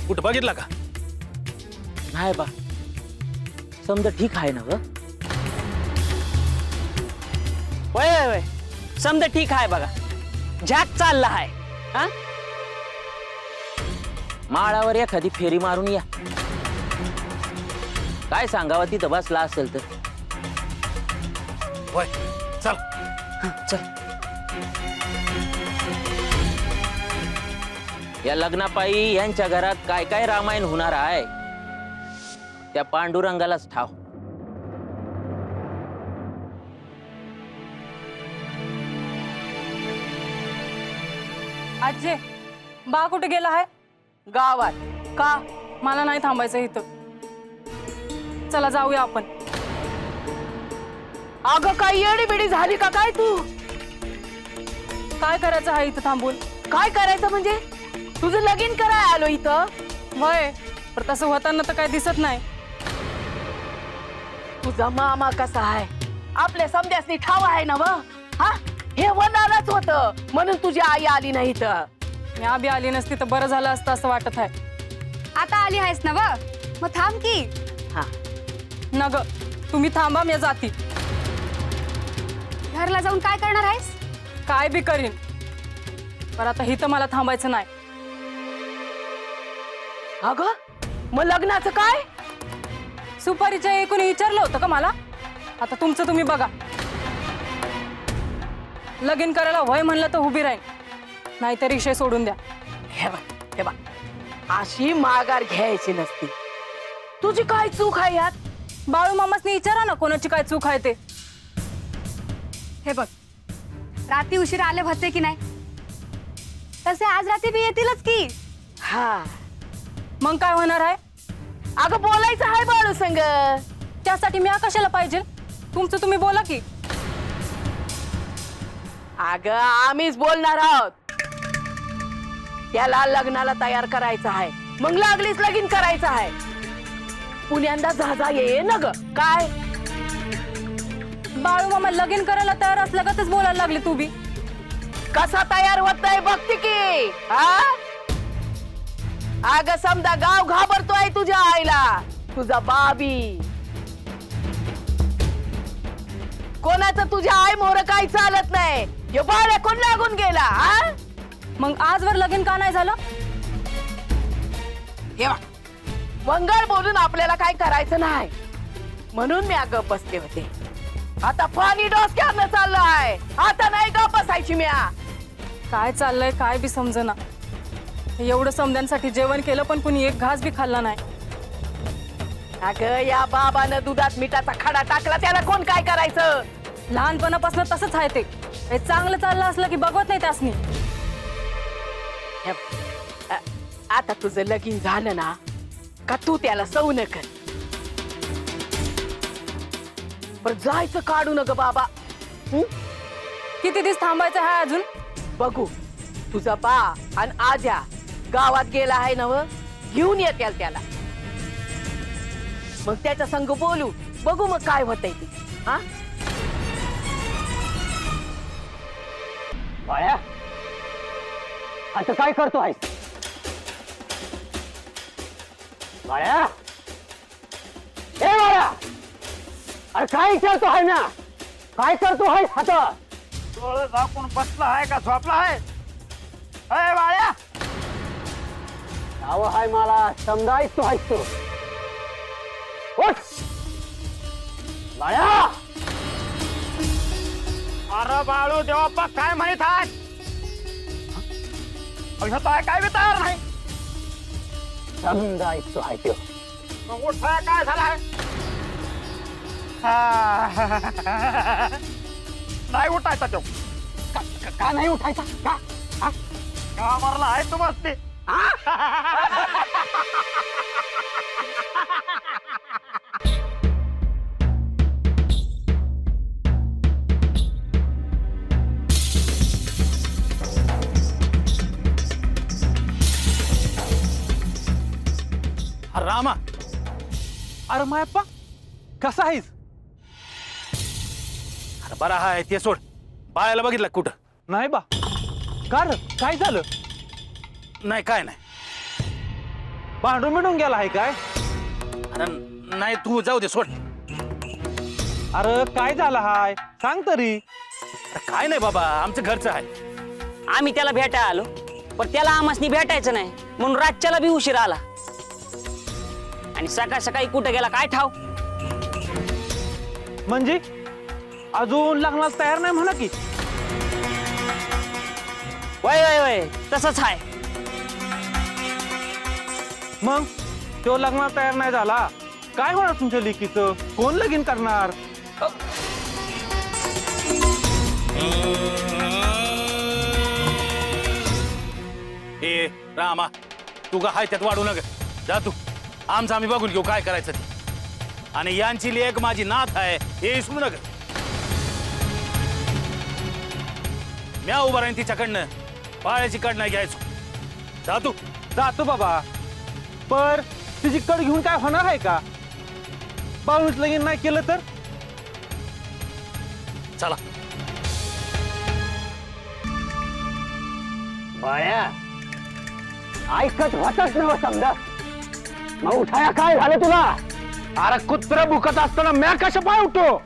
कुठं बघितला का? नाही बा, समजा ठीक आहे ना ग? वय वय समजा ठीक आहे बघा. झॅक चालला आहे. हा, माळावर एखादी फेरी मारून या. काय सांगावं तिथं बसला असेल तर. होय चल. चल. या लग्नापायी यांच्या घरात काय काय रामायण होणार आहे त्या पांडुरंगालाच ठाव. आजे बा कुठे गेला आहे? गावात. का? मला नाही थांबायचं इथं. चला जाऊया आपण. अगं काय येडी बिडी झाली का काय तू? काय करायचं आहे इथं थांबून? काय करायचं म्हणजे? तुझं लगीन करायला आलो इथं. वय पण तसं होताना तर काय दिसत नाही. तुझा मामा कसा आहे? आपल्या समध्यासनी ठाव आहे ना व? हा, हे होणारच होतं म्हणून तुझी आई आली नाही तर. मी आबी आली नसती तर बरं झालं असतं असं वाटत आहे. आता आली आहेस ना व, मग थांब की. हा, नग तुम्ही थांबा, मी जाती. घरला जाऊन काय करणार आहेस? काय बी करीन, पण आता इथं मला थांबायचं नाही. अगं मग लग्नाचं काय? सुपारीच्या एकूण विचारलं होतं का मला? आता तुमचं तुम्ही बघा. लगीन करायला वय म्हणलं तर उभी राहील, नाहीतर विषय सोडून द्या. हे बघ, हे बघ, अशी माघार घ्यायची नसती. तुझी काय चूक आहे यात? बाळू मामासनी विचारा ना कोणाची काय चूक आहे ते. हे बघ, रात्री उशीर आले होते की नाही, तसे आज रात्री बी येतीलच की. हा, मग काय होणार आहे? अगं बोलायचं आहे बाळू संग. त्यासाठी मी कशाला पाहिजे? तुमचं तुम्ही बोला की. अगं आम्हीच बोलणार आहोत. त्याला लग्नाला तयार करायचं आहे, मग लागलीच लगीन करायचं आहे. पुण्यांदा जा ये न ग. काय बाळू मामा लगीन करायला तयार असल्यागतच बोलायला लागले तू बी. कसा तयार होतय बघते की हा? अग समजा गाव घाबरतोय तुझ्या आईला, तुझा बाबी. कोणाचं तुझ्या आई मोर काही चालत नाही. यो बाळ कोण लागून गेला हा? मग आजवर लगीन का नाही झालं? हे बघ, मंगळ बोलून आपल्याला काय करायचं नाही म्हणून मी गप बसले होते. आता पाणी डोसक्यानं चाललं आहे, आता नाही गप बसायची म्या. काय चाललंय काय बी समजना. एवढं समद्यांसाठी जेवण केलं पण कुणी एक घास बी खाल्ला नाही. अगं या बाबानं दुधात मिठाचा खडा टाकला, त्याला कोण काय करायचं? लहानपणापासून तसंच आहे ते. हे चांगलं चाललं असलं की बघवत नाही त्यासनी. हे, आता तुझं लगीन झालं ना का तू त्याला सौन कर. पण जायचं काढू न ग बाबा. किती दिवस थांबायचं आहे अजून? बघू तुझा बा आणि आज्या गावात गेला आहे नव, घेऊन येत्याल त्याला. मग त्याच्या संग बोलू, बघू मग काय होतंय ते. हा बाळ्या, आता काय करतो आहेस? बाळ्या, ए बाळ्या, अरे काय विचारतो आहे ना? काय करतो आहेस आता? डोळे झाकून बसला आहे का झोपला आहे? अय बाळ्या, नाव आहे मला समजायच तू आहेस तू. उठ बाळ्या. अरे बाळू देवाप्पा काय माहित आहे? काय बी तयार नाही. समजायच तू आहे तो. मग उठाय काय झालाय? नाही उठायचा तो. का नाही उठायचा? का का मारला आहे तू मस्ती? रामा, अरे मायप्पा, कसा आहेस? अरे बरा हाय ते सोड. बाळाला बघितलं का कुठं? नाही बा. का रे? काय झालं? नाही काय नाही. भांडून मिळून गेला आहे काय? अरे नाही तू जाऊ दे सोड. अरे काय झालं हाय? सांग तरी. अरे काय नाही बाबा, आमचं घरचं आहे. आम्ही त्याला भेटायला आलो पण त्याला आम्हासनी भेटायचं नाही म्हणून रातच्याला बी उशीर आला. आणि सकाळ सकाळी कुठं गेला काय ठाव. म्हणजे अजून लग्नाला तयार नाही म्हणा की? वय वय वय तसंच आहे. मग तो लग्नाला तयार नाही झाला, काय होणार तुमच्या लेकीचं? कोण लगीन करणार? ए रामा, तू का हाय त्यात वाढू नका. जा तू, आमचं आम्ही बघून घेऊ काय करायचं ते. आणि यांची लेक माझी नाथ आहे हे विसरू नका. म्या उभा राहीन तिच्याकडनं, बाळ्याची कड नाही घ्यायचो. जा तू. जातो बाबा, पर तिची कड घेऊन काय होणार आहे का? बाळूच लगीन नाही केलं तर? चला. बाळ्या, ऐकत होतच नव समजा. मग उठाया काय झालं तुला? अरे कुत्र भुकत असताना म्या कशा पाय उठतो?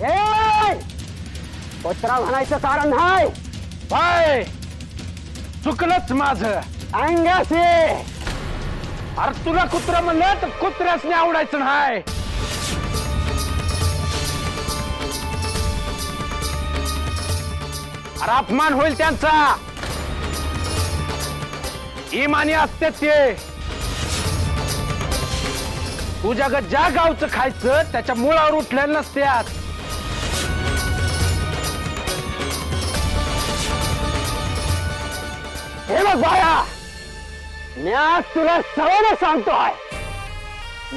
ए पत्रा म्हणायचं कारण नाही. बाय चुकलंच माझं. अंगाशी अरे तुला कुत्र म्हणलं तर कुत्र्यासने आवडायचं नाही. अरे अपमान होईल त्यांचा. इमानी असते ते. तुझ्या ज्या गावचं खायचं त्याच्या मुळावर उठलेलं नसत्यात. हे बघ बाया, मी आज तुला सवय सांगतोय,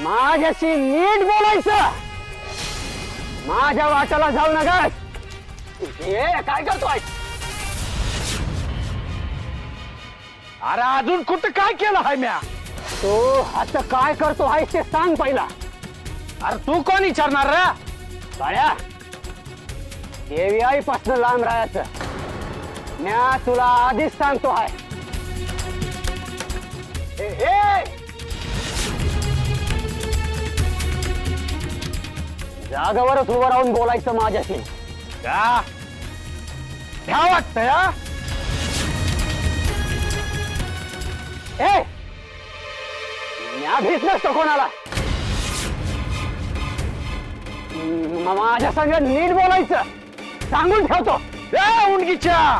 माझ्याशी नीट बोलायचं. माझ्या वाटाला जाऊ नका. काय करतोय? अरे अजून कुठं काय केलं हाय म्या? तो आता काय करतो आहे ते सांग पहिला. अरे तू कोण विचारणार रे बाळ्या देवी आईपासून लांब राहायचं म्या तुला आधीच सांगतो आहे जागावरच उभं राहून बोलायचं माझ्याशी का भ्या वाटतं या ए म्या भीत नसतो कोणाला माझ्या संग नीट बोलायचं सांगून ठेवतो उंडकीच्या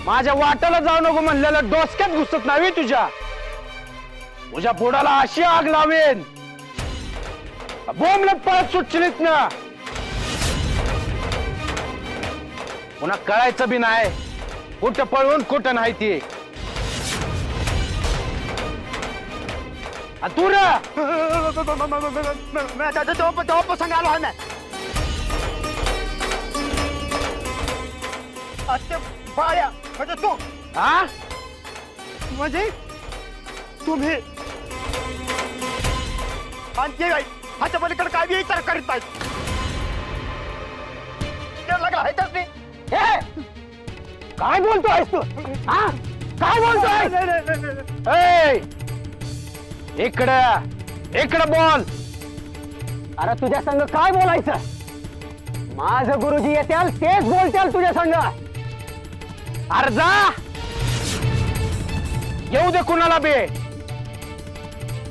माझ्या वाटाला जाऊ नको म्हणलेलं डोसक्यात घुसत नाही तुझ्या तुझ्या पोटाला अशी आग लावेन बोंबलत पळत सुटचिलीत ना पुन्हा कळायचं बी नाही कुठं पळवून कुठं नाही ती तू प्रसंग आलो आहे बाळ्या म्हणजे तू हा म्हणजे तुम्ही आणखी ह्याच्या पलीकडे काय विचार करीत नाही काय बोलतोयस तू हा काय बोलतोय इकडे बोल अरे तुझ्या संग काय बोलायचं माझं गुरुजी येत्याल तेच बोलत्याल तुझ्या संग अरे जा येऊ दे कुणाला बे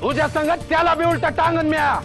तुझ्या संग त्याला बी उलटा टांगन म्या